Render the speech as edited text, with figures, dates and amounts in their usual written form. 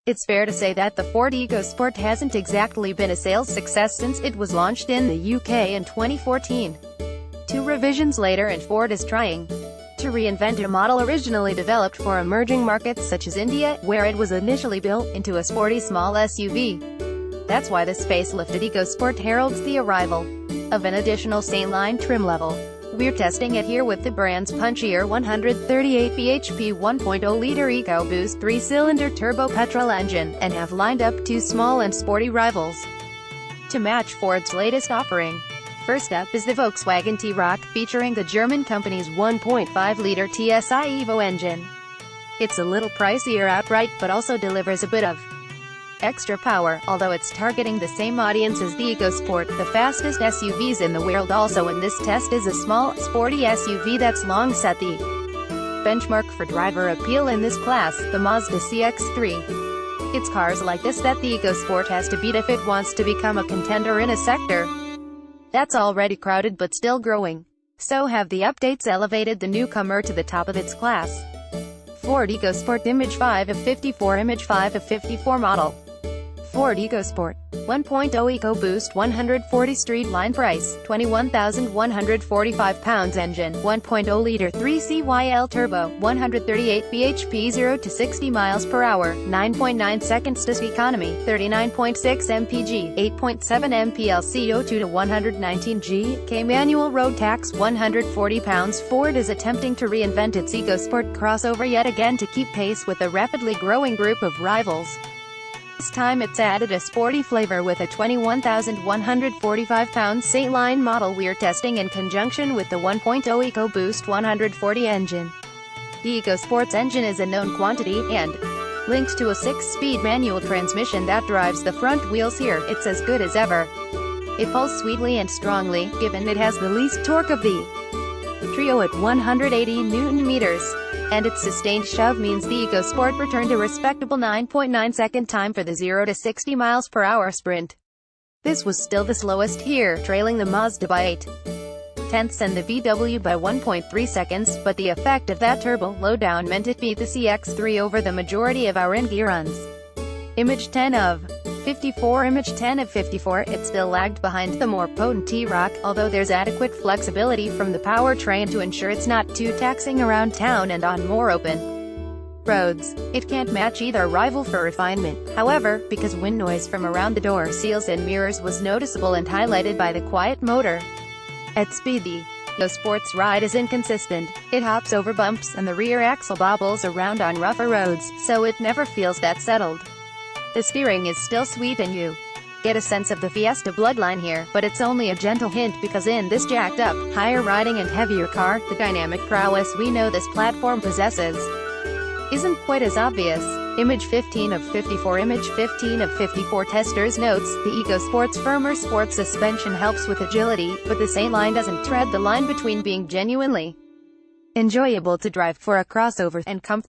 It's fair to say that the Ford EcoSport hasn't exactly been a sales success since it was launched in the UK in 2014. 2 revisions later and Ford is trying to reinvent a model originally developed for emerging markets such as India, where it was initially built into a sporty small SUV. That's why this facelifted EcoSport heralds the arrival of an additional Saintline trim level. We're testing it here with the brand's punchier 138 bhp 1.0-liter EcoBoost 3-cylinder turbo petrol engine, and have lined up 2 small and sporty rivals to match Ford's latest offering. First up is the Volkswagen T-Roc, featuring the German company's 1.5-liter TSI Evo engine. It's a little pricier outright, but also delivers a bit of extra power, although it's targeting the same audience as the EcoSport, the fastest SUVs in the world. Also in this test is a small, sporty SUV that's long set the benchmark for driver appeal in this class, the Mazda CX-3. It's cars like this that the EcoSport has to beat if it wants to become a contender in a sector that's already crowded but still growing. So have the updates elevated the newcomer to the top of its class. Ford EcoSport Image 5 of 54 Image 5 of 54 model. Ford EcoSport 1.0 EcoBoost 140 street line price, £21,145 engine, 1.0-liter 3CYL turbo, 138 bhp 0 to 60 miles per hour, 9.9 seconds to economy, 39.6 mpg, 8.7 mpl CO2 to 119 g, manual road tax £140. Ford is attempting to reinvent its EcoSport crossover yet again to keep pace with a rapidly growing group of rivals. This time it's added a sporty flavor with a £21,145 Saintline model we're testing in conjunction with the 1.0 EcoBoost 140 engine. The EcoSport's engine is a known quantity, and linked to a 6-speed manual transmission that drives the front wheels here, it's as good as ever. It pulls sweetly and strongly, given it has the least torque of the trio at 180 Nm, and its sustained shove means the EcoSport returned a respectable 9.9 second time for the 0 to 60 miles per hour sprint. This was still the slowest here, trailing the Mazda by 0.8 and the VW by 1.3 seconds, but the effect of that turbo lowdown meant it beat the CX-3 over the majority of our in-gear runs. Image 10 of 54 Image 10 of 54, it still lagged behind the more potent T-Roc, although there's adequate flexibility from the powertrain to ensure it's not too taxing around town and on more open roads. It can't match either rival for refinement, however, because wind noise from around the door seals and mirrors was noticeable and highlighted by the quiet motor. At speed, the EcoSport's ride is inconsistent. It hops over bumps and the rear axle bobbles around on rougher roads, so it never feels that settled. The steering is still sweet and you get a sense of the Fiesta bloodline here, but it's only a gentle hint because in this jacked up, higher riding and heavier car, the dynamic prowess we know this platform possesses isn't quite as obvious. Image 15 of 54 Image 15 of 54 testers notes, the EcoSport's firmer sport suspension helps with agility, but the Saintline doesn't tread the line between being genuinely enjoyable to drive for a crossover and comfortable